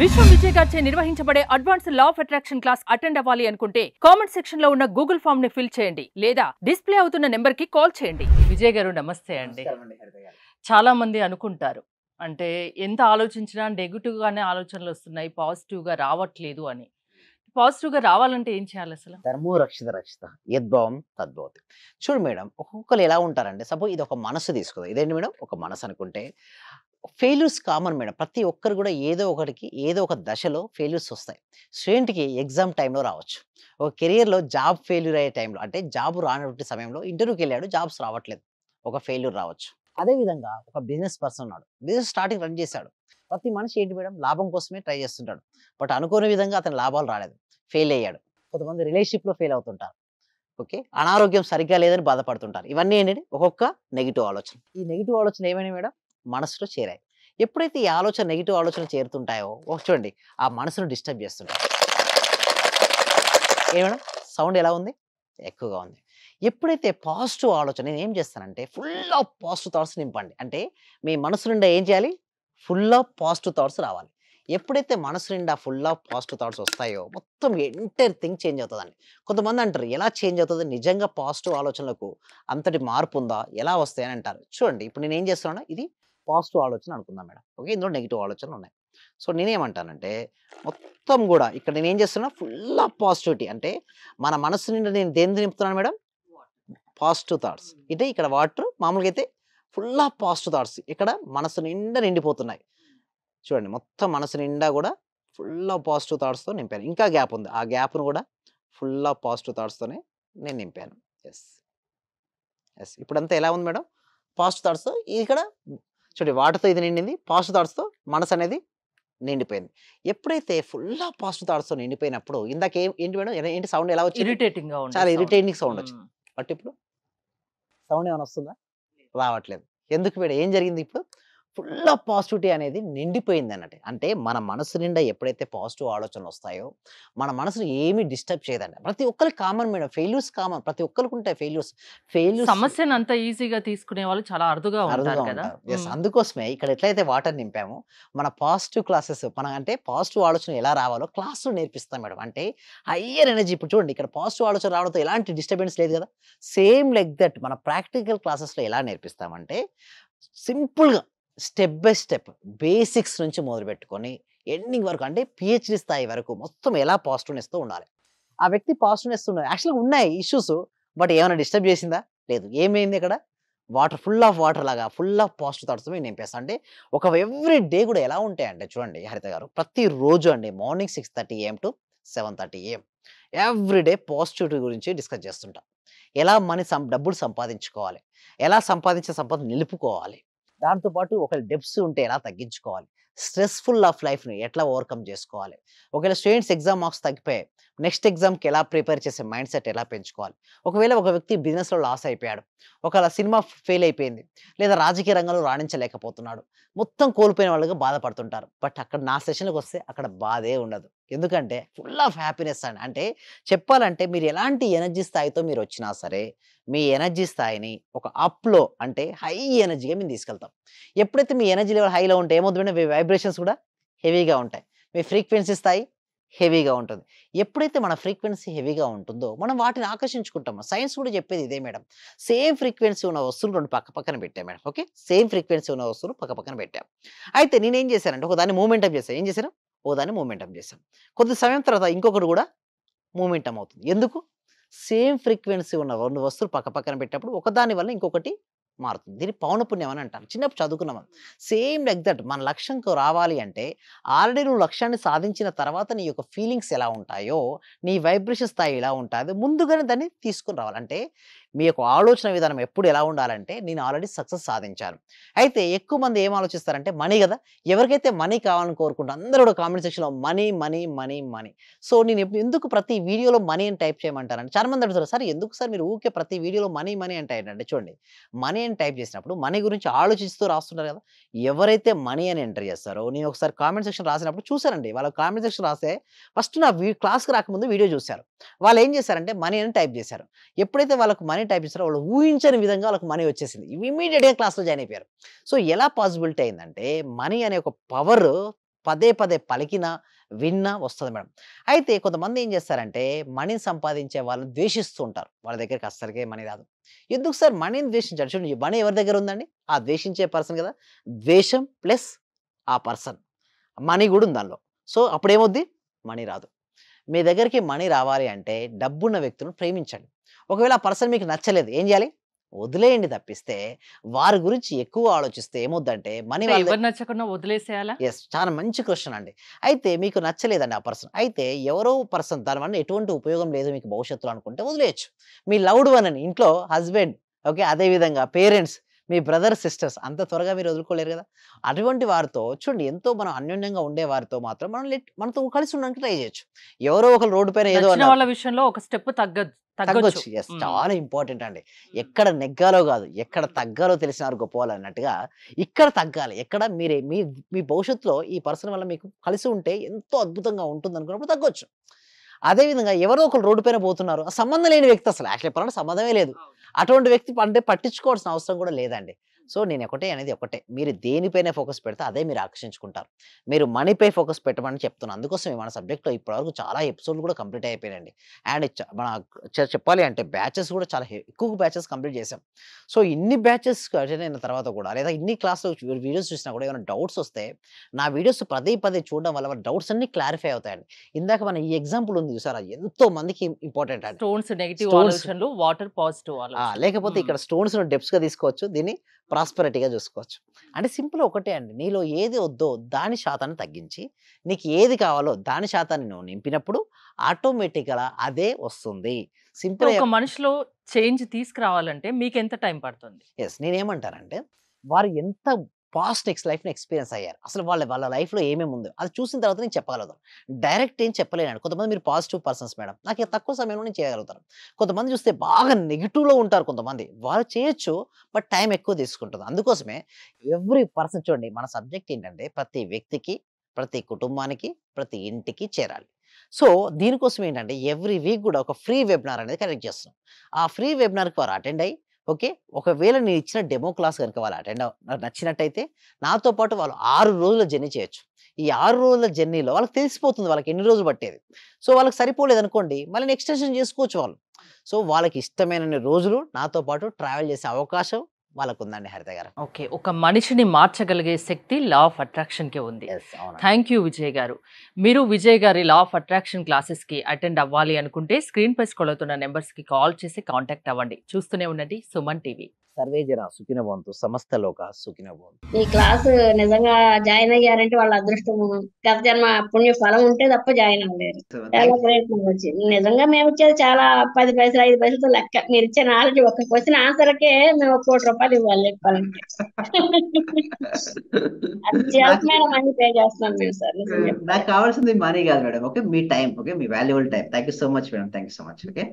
విశ్వం విజయ్ గారిచే నిర్వహించబడే advanced law of attraction class attend అవ్వాలి అనుకుంటే కామెంట్ సెక్షన్ లో ఉన్న గూగుల్ ఫామ్ ని ఫిల్ చేయండి లేదా డిస్ప్లే అవుతున్న నెంబర్ కి కాల్ చేయండి. విజయ్ గారు నమస్తే అండి. చాలా మంది అనుకుంటారు అంటే ఎంత ఆలోచించినా నెగిటివ్ గానే ఆలోచనలు వస్తున్నాయి, పాజిటివ్ గా రావట్లేదు అని. పాజిటివ్ గా రావాలంటే ఏం చేయాలి అసలు? ధర్మో రక్షిత రక్షిత యద్భావం తద్భవతి. చూడు మేడం, ఒక్కొక్కరు ఎలా ఉంటారంటే, సపోజ్ ఇది ఒక మనసు తీసుకుందాం. ఇదేంటి మేడం, ఒక మనసు అనుకుంటే ఫెయిల్యూర్స్ కామన్ మేడం. ప్రతి ఒక్కరు కూడా ఏదో ఒకటికి ఏదో ఒక దశలో ఫెయిల్యూర్స్ వస్తాయి. స్టూడెంట్కి ఎగ్జామ్ టైంలో రావచ్చు, ఒక కెరియర్లో జాబ్ ఫెయిల్యూర్ అయ్యే టైంలో, అంటే జాబ్ రానటువంటి సమయంలో ఇంటర్వ్యూకి వెళ్ళాడు, జాబ్స్ రావట్లేదు, ఒక ఫెయిల్యూర్ రావచ్చు. అదేవిధంగా ఒక బిజినెస్ పర్సన్ ఉన్నాడు, బిజినెస్ స్టార్టింగ్ రన్ చేశాడు. ప్రతి మనిషి ఏంటి మేడం, లాభం కోసమే ట్రై చేస్తుంటాడు. బట్ అనుకోని విధంగా అతని లాభాలు రాలేదు, ఫెయిల్ అయ్యాడు. కొంతమంది రిలేషన్షిప్లో ఫెయిల్ అవుతుంటారు. ఓకే, అనారోగ్యం సరిగ్గా లేదని బాధపడుతుంటారు. ఇవన్నీ ఏంటంటే ఒక్కొక్క నెగిటివ్ ఆలోచన. ఈ నెగిటివ్ ఆలోచన ఏమైనా మేడం మనసులో చేరాయి. ఎప్పుడైతే ఈ ఆలోచన నెగిటివ్ ఆలోచన చేరుతుంటాయో చూడండి, ఆ మనసును డిస్టర్బ్ చేస్తుంటాయి. ఏ మేడం సౌండ్ ఎలా ఉంది, ఎక్కువగా ఉంది. ఎప్పుడైతే పాజిటివ్ ఆలోచన, నేను ఏం చేస్తానంటే ఫుల్ ఆఫ్ పాజిటివ్ థాట్స్ నింపండి. అంటే మీ మనసు నిండా ఏం చేయాలి, ఫుల్ ఆఫ్ పాజిటివ్ థాట్స్ రావాలి. ఎప్పుడైతే మనసు నిండా ఫుల్ ఆఫ్ పాజిటివ్ థాట్స్ వస్తాయో మొత్తం ఎంటైర్ థింగ్ చేంజ్ అవుతుందండి. కొంతమంది అంటారు ఎలా చేంజ్ అవుతుంది, నిజంగా పాజిటివ్ ఆలోచనలకు అంతటి మార్పు ఉందా, ఎలా వస్తాయని అంటారు. చూడండి, ఇప్పుడు నేను ఏం చేస్తున్నాను, ఇది పాజిటివ్ ఆలోచన అనుకుందాం మేడం. ఓకే, ఇందులో నెగిటివ్ ఆలోచనలు ఉన్నాయి. సో నేనేమంటానంటే మొత్తం కూడా ఇక్కడ నేను ఏం చేస్తున్నా, ఫుల్ ఆఫ్ పాజిటివిటీ. అంటే మన మనసు నిండా నేను దేని నింపుతున్నాను మేడం, పాజిటివ్ థాట్స్. అంటే ఇక్కడ వాటర్ మామూలుగా అయితే ఫుల్ ఆఫ్ పాజిటివ్ థాట్స్ ఇక్కడ మనసు నిండా నిండిపోతున్నాయి. చూడండి, మొత్తం మనసు నిండా కూడా ఫుల్ ఆఫ్ పాజిటివ్ థాట్స్తో నింపాను. ఇంకా గ్యాప్ ఉంది, ఆ గ్యాప్ను కూడా ఫుల్ ఆఫ్ పాజిటివ్ థాట్స్తోనే నేను నింపాను. ఎస్ ఎస్ ఇప్పుడంతా ఎలా ఉంది మేడం, పాజిటివ్ థాట్స్తో. ఇక్కడ చూడండి, వాటర్తో ఇది నిండింది, పాజిటివ్ థాట్స్తో మనసు అనేది నిండిపోయింది. ఎప్పుడైతే ఫుల్ ఆఫ్ పాజిటివ్ థాట్స్తో నిండిపోయినప్పుడు ఇందాక ఏంటి మేడం, ఏంటి సౌండ్ ఎలా వచ్చింది, ఇరిటేటింగ్ గా ఉంది, చాలా ఇరిటేటింగ్ సౌండ్ వచ్చింది. బట్ ఇప్పుడు సౌండ్ ఏమైనా వస్తుందా, రావట్లేదు. ఎందుకు మేడం, ఏం జరిగింది, ఇప్పుడు ఫుల్ ఆఫ్ పాజిటివిటీ అనేది నిండిపోయింది అన్నట్టు. అంటే మన మనసు నిండా ఎప్పుడైతే పాజిటివ్ ఆలోచనలు వస్తాయో మన మనసును ఏమీ డిస్టర్బ్ చేయదండి. ప్రతి ఒక్కరికి కామన్ మేడం, ఫెయిల్యూర్స్ కామన్, ప్రతి ఒక్కరికి ఉంటాయి ఫెయిల్యూర్స్. సమస్యను అంత ఈజీగా తీసుకునే వాళ్ళు చాలా అరుదుగా ఉంటారు కదా. ఎస్, అందుకోసమే ఇక్కడ ఎట్లయితే వాటర్ నింపామో మన పాజిటివ్ క్లాసెస్, మన అంటే పాజిటివ్ ఆలోచన ఎలా రావాలో క్లాస్లో నేర్పిస్తాం మేడం. అంటే హయ్యర్ ఎనర్జీ. ఇప్పుడు చూడండి, ఇక్కడ పాజిటివ్ ఆలోచన రావడంతో ఎలాంటి డిస్టర్బెన్స్ లేదు కదా. సేమ్ లైక్ దట్ మన ప్రాక్టికల్ క్లాసెస్లో ఎలా నేర్పిస్తామంటే సింపుల్గా స్టెప్ బై స్టెప్ బేసిక్స్ నుంచి మొదలుపెట్టుకొని ఎండింగ్ వరకు, అంటే పిహెచ్డి స్థాయి వరకు మొత్తం ఎలా పాజిటివ్నెస్తో ఉండాలి. ఆ వ్యక్తి పాజిటివ్నెస్ ఉన్నాయి, యాక్చువల్గా ఉన్నాయి ఇష్యూస్, బట్ ఏమైనా డిస్టర్బ్ చేసిందా, లేదు. ఏమైంది ఇక్కడ, వాటర్ ఫుల్ ఆఫ్ వాటర్ లాగా ఫుల్ ఆఫ్ పాజిటివ్ థాట్స్తో నేను నింపేస్తాను. అంటే ఒక ఎవ్రీ డే కూడా ఎలా ఉంటాయంటే చూడండి హరిత గారు, ప్రతిరోజు అండి morning 6:30 AM to 7:30 AM every day positivity గురించి డిస్కస్ చేస్తుంటాం. ఎలా డబ్బులు సంపాదించుకోవాలి, ఎలా సంపాదించే సంపద నిలుపుకోవాలి, దాంతోపాటు ఒకవేళ డెబ్ట్స్ ఉంటే ఎలా తగ్గించుకోవాలి, స్ట్రెస్ఫుల్ ఆఫ్ లైఫ్ని ఎట్లా ఓవర్కమ్ చేసుకోవాలి, ఒకవేళ స్టూడెంట్స్ ఎగ్జామ్ మార్క్స్ తగ్గిపోయాయి, నెక్స్ట్ ఎగ్జామ్కి ఎలా ప్రిపేర్ చేసే మైండ్ సెట్ ఎలా పెంచుకోవాలి, ఒకవేళ ఒక వ్యక్తి బిజినెస్లో లాస్ అయిపోయాడు, ఒకవేళ సినిమా ఫెయిల్ అయిపోయింది, లేదా రాజకీయ రంగంలో రాణించలేకపోతున్నాడు, మొత్తం కోల్పోయిన వాళ్ళుగా బాధపడుతుంటారు. బట్ అక్కడ నా సెషన్కి వస్తే అక్కడ బాధే ఉండదు. ఎందుకంటే ఫుల్ ఆఫ్ హ్యాపీనెస్ అండి. అంటే చెప్పాలంటే మీరు ఎలాంటి ఎనర్జీ స్థాయితో మీరు వచ్చినా సరే మీ ఎనర్జీ స్థాయిని ఒక అప్‌లో, అంటే హై ఎనర్జీగా మేము తీసుకెళ్తాం. ఎప్పుడైతే మీ ఎనర్జీ లెవెల్ హైలో ఉంటే ఏమవుతుందంటే మీ వైబ్రేషన్స్ కూడా హెవీగా ఉంటాయి, మీ ఫ్రీక్వెన్సీ స్థాయి హెవీగా ఉంటుంది. ఎప్పుడైతే మన ఫ్రీక్వెన్సీ హెవీగా ఉంటుందో మనం వాటిని ఆకర్షించుకుంటాము. సైన్స్ కూడా చెప్పేది ఇదే మేడం. సేమ్ ఫ్రీక్వెన్సీ ఉన్న వస్తువులు 2 పక్క పక్కన పెట్టాం మేడం. ఓకే, సేమ్ ఫ్రీక్వెన్సీ ఉన్న వస్తువులు పక్క పక్కన పెట్టాం. అయితే నేనేం చేశానంటే ఒకదాన్ని మూమెంటం చేశాను. ఏం చేశాను, ఒకదాన్ని మూమెంటం చేశాను. కొద్ది సమయం తర్వాత ఇంకొకటి కూడా మూమెంటం అవుతుంది. ఎందుకు, సేమ్ ఫ్రీక్వెన్సీ ఉన్న 2 వస్తువులు పక్క పక్కన పెట్టినప్పుడు ఒకదాని వల్ల ఇంకొకటి మారుతుంది. దీన్ని పౌనపున్యం అని అంటారు. చిన్నప్పుడు చదువుకున్నాం మనం. సేమ్ లైక్ దట్ మన లక్ష్యంకు రావాలి అంటే ఆల్రెడీ నువ్వు లక్ష్యాన్ని సాధించిన తర్వాత నీ యొక్క ఫీలింగ్స్ ఎలా ఉంటాయో, నీ వైబ్రేషన్ స్థాయి ఎలా ఉంటుందో ముందుగానే దాన్ని తీసుకొని రావాలి. అంటే మీ యొక్క ఆలోచన విధానం ఎప్పుడు ఎలా ఉండాలంటే నేను ఆల్రెడీ సక్సెస్ సాధించాను. అయితే ఎక్కువ మంది ఏం ఆలోచిస్తారంటే మనీ కదా, ఎవరికైతే మనీ కావాలని కోరుకుంటారో అందరూ కూడా కామెంట్ సెక్షన్‌లో money, money, money, money. So నేను ఎందుకు ప్రతి వీడియోలో మనీ అని టైప్ చేయమంటారంటే చాలా మంది అడుగుతారు, సార్ ఎందుకు సార్ మీరు ఊరికే ప్రతి వీడియోలో మనీ, మనీ అంటే ఏంటంటే చూడండి, మనీ అని టైప్ చేసినప్పుడు మనీ గురించి ఆలోచిస్తూ రాస్తున్నారు కదా. ఎవరైతే మనీ అని ఎంటర్ చేస్తారో నేను ఒకసారి కామెంట్ సెక్షన్ రాసినప్పుడు చూసానండి. వాళ్ళ కామెంట్ సెక్షన్ రాస్తే ఫస్ట్ నా క్లాస్‌కి రాకముందు వీడియో చూసారు. వాళ్ళు ఏం చేశారంటే మనీ అని టైప్ చేశారు. ఎప్పుడైతే వాళ్ళకి మనీ టైప్ చేశారో వాళ్ళు ఊహించని విధంగా వాళ్ళకి మనీ వచ్చేసింది. ఇమ్మీడియేట్‌గా క్లాస్‌లో జాయిన్ అయిపోయారు. సో ఎలా పాసిబిలిటీ అయిందంటే మనీ అనే ఒక పవర్ పదే పదే పలికినా, విన్నా వస్తది మేడం. అయితే కొంతమంది ఏం చేస్తారంటే మనీని సంపాదించే వాళ్ళని ద్వేషిస్తూ ఉంటారు. వాళ్ళ దగ్గరికి అస్సలకే మనీ రాదు. ఎందుకు సార్ మనీని ద్వేషించాలి? చూడండి మనీ ఎవరి దగ్గర ఉందండి? ఆ ద్వేషించే పర్సన్ కదా! ద్వేషం ప్లస్ ఆ పర్సన్. మనీ గూడా ఉంది దానిలో. సో, అప్పుడేమవుద్ది? మనీ రాదు. మీ దగ్గరికి మనీ రావాలి అంటే డబ్బున్న వ్యక్తులను ప్రేమించండి. ఒకవేళ ఆ పర్సన్ మీకు నచ్చలేదు. ఏం జేయాలి? వదిలేయండి తప్పిస్తే, వారి గురించి ఎక్కువ ఆలోచిస్తే ఏమవుద్దంటే మనీ అంటే వాళ్ళ ఎవరు నచ్చకున్నా వదిలేసేయాలా? చాలా మంచి క్వెషన్ అండి. అయితే మీకు నచ్చలేదండి ఆ పర్సన్. అయితే ఎవరో పర్సన్ దానివల్ల ఎటువంటి ఉపయోగం లేదు మీకు భవిష్యత్తులో అనుకుంటే వదిలేయొచ్చు. మీ లవ్డ్ వన్ అని ఇంట్లో హస్బెండ్ ఓకే. అదే విధంగా పేరెంట్స్, మీ బ్రదర్, సిస్టర్స్ అంత త్వరగా మీరు వదులుకోలేరు గదా! అటువంటి వారితో చూడండి ఎంతో మనం అన్యోన్యంగా ఉండే వారితో మాత్రం మనం మనతో కలిసి ఉండడానికి ట్రై చేయొచ్చు. ఎవరో ఒకళ్ళు రోడ్డు పైన ఏదో నచ్చిన అన్నారు. వాళ్ళ విషయంలో ఒక స్టెప్ తగ్గొచ్చు. తగ్గొచ్చు. యెస్. హ్మ్. చాలా ఇంపార్టెంట్ అండి. ఎక్కడ నెగ్గాలో గాదు, ఎక్కడ తగ్గాలో తెలిసినారు గొప్పవాళ్ళు అన్నట్టుగా ఇక్కడ తగ్గాలి. ఎక్కడ మీరే మీ మీ భవిష్యత్తులో ఈ పర్సన్ వల్ల మీకు కలిసి ఉంటే ఎంతో అద్భుతంగా ఉంటుందనుకున్నప్పుడు తగ్గొచ్చు. అదే విధంగా ఎవరో ఒకళ్ళు రోడ్డు పైన పోతున్నారు. ఆ సంబంధం లేని వ్యక్తి అసలు యాక్చువల్లీ చెప్పాలంటే సంబంధమే లేదు. అటువంటి వ్యక్తి అంటే పట్టించుకోవాల్సిన అవసరం కూడా లేదండి. సో, నేను ఒకటే అనేది ఒకటే. మీరు దేనిపైన ఫోకస్ పెడితే అదే మీరు ఆకర్షించుకుంటారు. మీరు మనీపై ఫోకస్ పెట్టమని చెప్తున్నాను. అందుకోసమే మన సబ్జెక్ట్‌లో ఇప్పటివరకు చాలా ఎపిసోడ్‌లు కూడా కంప్లీట్ అయిపోయాయండి. అండ్ మన చెప్పాలి అంటే బ్యాచెస్ కూడా చాలా ఎక్కువ బ్యాచెస్ కంప్లీట్ చేసాం. సో, ఇన్ని బ్యాచెస్ అటెండ్ అయిన తర్వాత కూడా లేదా ఇన్ని క్లాస్‌లో వీడియోస్ చూసినా కూడా ఏమైనా డౌట్స్ వస్తే నా వీడియోస్ పదే పదే చూడడం వల్ల వాళ్ళ డౌట్స్ అన్నీ క్లారిఫై అవుతాయండి. ఇందాక మన ఈ ఎగ్జాంపుల్ ఉంది చూసారా? ఎంతో మందికి ఇంపార్టెంట్ అండి. స్టోన్స్ నెగెటివ్ స్టోన్స్ ఆలోచనలు, వాటర్ పాజిటివ్ ఆలోచనలు. లేకపోతే ఇక్కడ స్టోన్స్‌ను డెప్స్‌గా తీసుకోవచ్చు. దీన్ని ప్రాస్పెరిటీగా చూసుకోవచ్చు. అంటే సింపుల్ ఒకటే అండి. నీలో ఏది వద్దో దాని శాతాన్ని తగ్గించి, నీకు ఏది కావాలో దాని శాతాన్ని నువ్వు నింపినప్పుడు ఆటోమేటిక్‌గా అదే వస్తుంది. అంటే సింపుల్‌గా ఒక మనిషిలో చేంజ్ తీసుకురావాలంటే మీకెంత టైం పడుతుంది? నేనేమంటానంటే, వారు ఎంత పాస్ట్ లైఫ్‌ని ఎక్స్‌పీరియన్స్ అయ్యారు. అసలు వాళ్ళ వాళ్ళ లైఫ్‌లో ఏమేమి ఉందో, అది చూసిన తర్వాత నేను చెప్పగలుగుతాను. డైరెక్ట్ ఏం చెప్పలేనండి. కొంతమంది మీరు పాజిటివ్ పర్సన్స్ మేడం. నాకు తక్కువ సమయంలో నేను చేయగలుగుతాను. కొంతమంది చూస్తే బాగా నెగెటివ్‌లో ఉంటారు కొంతమంది. వాళ్ళు చేయొచ్చు. బట్ టైం ఎక్కువ తీసుకుంటది. అందుకోసమే ఎవ్రి పర్సన్ చూడండి మన సబ్జెక్ట్ ఏంటంటే ప్రతి వ్యక్తికి, ప్రతి కుటుంబానికి, ప్రతి ఇంటికి చేరాలి. సో, దీనికోసం ఏంటంటే ఎవ్రి వీక్ కూడా ఒక ఫ్రీ వెబినార్ అనేది కండక్ట్ చేస్తున్నాం. ఆ ఫ్రీ వెబినార్‌కి వారు అటెండ్ అయ్యి ఓకే. ఒకవేళ నేను ఇచ్చిన డెమో క్లాస్ గనుక వాళ్ళు నచ్చినట్టయితే నాతో పాటు వాళ్ళు 6 రోజుల జర్నీ చేయొచ్చు. ఈ 6 రోజుల జర్నీలో వాళ్ళకి తెలిసిపోతుంది వాళ్ళకి ఎన్ని రోజులు పట్టేది. సో, వాళ్ళకి సరిపోలేదనుకోండి మళ్ళీ ఎక్స్‌టెన్షన్ చేసుకోవచ్చు వాళ్ళు. సో, వాళ్ళకి ఇష్టమైనన్ని రోజులు నాతో పాటు ట్రావెల్ చేసే అవకాశం వాళ్ళకుందండి హరిత గారు. ఓకే. ఒక మనిషిని మార్చగలిగే శక్తి లా ఆఫ్ అట్రాక్షన్‌కే ఉంది. అవునండి. థ్యాంక్ యూ విజయ్ గారు. మీరు విజయ్ గారి లా ఆఫ్ అట్రాక్షన్ క్లాసెస్‌కి అటెండ్ అవ్వాలి అనుకుంటే స్క్రీన్‌పై స్క్రోల్ అవుతున్న నంబర్స్‌కి కాల్ చేసి కాంటాక్ట్ అవ్వండి. చూస్తూనే ఉండండి సుమన్ టీవీ. సర్వే జన సుఖినో భవంతు. సమస్త లోక సుఖినో భవంతు. ఈ క్లాసు నిజంగా జాయిన్ అయ్యారంటే వాళ్ళ అదృష్టము. గత జన్మ పుణ్య ఫలం ఉంటే తప్ప జాయిన్ అవ్వలేరు. చాలా ప్రయత్నం వచ్చింది. నిజంగా మేము ఇచ్చేది చాలా 10 పైసలు 5 పైసలతో లెక్క. మీరు ఇచ్చే నాలెడ్జ్ ఒక క్వశ్చన్ ఆన్సర్కే మేము ₹1,00,00,000 ఇవ్వాలి చెప్పాలంటే. అత్యల్పమైన మనీ పే చేస్తున్నాం మేము సార్ నిజం నాకు చెప్పాలి. కావాల్సింది మనీ కాదు madam. Okay. Me time. Okay. Me valuable time. Thank you so much madam. Thank you so much. Okay.